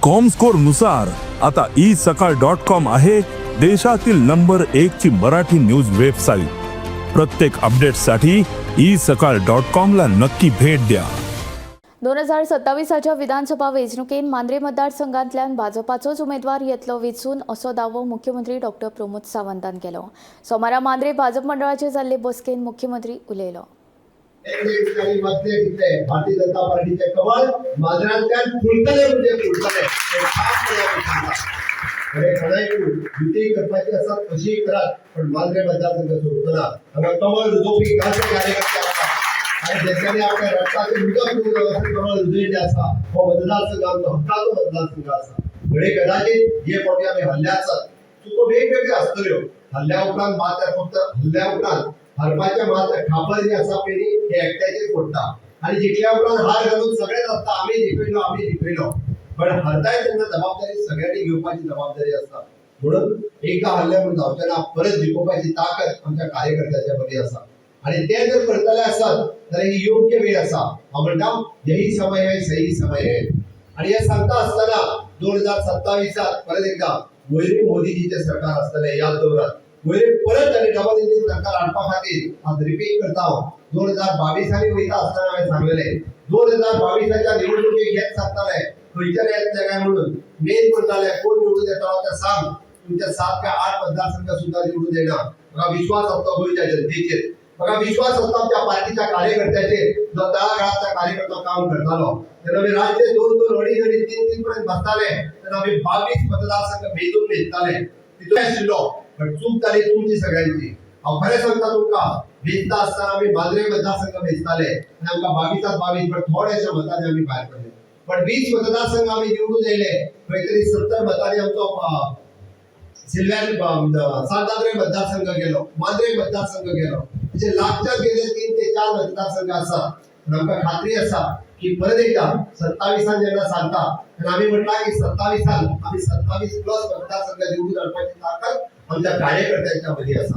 Comscore नुसार आता isakal.com आहे देशातील नंबर 1 ची मराठी न्यूज वेबसाईट। प्रत्येक अपडेटसाठी isakal.com ला नक्की भेट द्या। 2027च्या विधानसभा वेंचणुकेत मांद्रे मतदारसंघातल्या भाजपाचोच उमेदवार येतलो वेंचून असो दावो मुख्यमंत्री डॉक्टर प्रमोद सावंतान केलो। सोमारा मांद्रे भाजप मंडळाचे जाल्ले बसकेत मुख्यमंत्री उलयलो। भारतीय जनता पार्टीचे कमळ मांद्रांतल्यान फुलतले म्हणजे फुलतले युती करपाची आसा तशी करात, पण मांद्रे मतदारसंघ सोडटना हांगा कमळ रुजोवपी कार्यकर्ते आसात आणि ज्यांच्यानी आपल्या रक्ताचे उदक कमळ रुजयिल्ले आसा। हो मतदारसंघ आमचो हक्काचो मतदारसंघ आसा। घडये कदाचित जे फावटी आमी हल्ले आसात चुको वेगवेगळ्यो आसतल्यो। हल्ल्या उपरांत मात्र फक्त हल्ल्या उपरांत हरपाच्या मात्र खापर जी आसा पयली हे एकट्याचेर पडटा आणि जिखल्या उपरांत हार घालून सगळेच आसता आमी जिखयलो, पण हरताय तेन्ना जबाबदारी सगळ्यांनी घेवपाची जबाबदारी आसता। म्हणून एका हल्ल्या जावचे ना, परत जिखोवपाची ताकद आमच्या कार्यकर्त्याच्या मदीं आसा आणि ते जर करतले आसत जाल्यार ही योग्य वेळ आसा। हांव म्हणटा यही समय है, सही समय है। आणि हे सांगता आसतना 2027 परत एकदा वयरी मोदीजीचे सरकार आसतले याद दवरात। वयरी परत आनी डबल इंजिन सरकार हाडपा खातीर आज रिपीट करता हांव 2022 वयता आसतना हांवें सांगलेलें 2022च्या निवडणुकेक हेच सांगताले खंयच्या येतले काय म्हणून मेन म्हणटाले कोण निवडून येता ते सांग, तुमच्या 7 काय 8 मतदारसंघ सुद्धा निवडून येना। म्हाका विश्वास आसता गोंयच्या जनतेचेर, म्हाका विश्वास आसता आमच्या पार्टीच्या कार्यकर्त्याचेर जो तळागाळातल्या कार्यकर्तो काम करतालो। तेन्ना आमी रातचे 2-2 अडीच 3 पर्यंत बसताले, तेन्ना आमी 22 मतदारसंघ मेजून वेचताले। तितून आशिल्लो पण चूक जाली तुमची सगळ्यांची। हांव खरें सांगता तुमकां, वेचता आसतना आमी मांद्रे मतदारसंघ वेचताले आनी आमकां 22 पण थोडेशे मतांनी आमी भायर पडले। पण 20 मतदारसंघ आमी निवडून येयले, खंय तरी 70 मतांनी आमचो सिल्व्हर सांताद्रे मतदारसंघ गेलो, मांद्रे मतदारसंघ गेलो। म्हणजे लागच्याच गेले 3 ते 4 मतदारसंघ आसात। आमकां खात्री आसा की परत एकदा 27 जेन्ना सांगता तेन्ना आमी म्हटलां की 27 आमी 27 प्लस मतदारसंघ निवडून हाडपाची ताकद आमच्या कार्यकर्त्यांच्या मदीं आसा।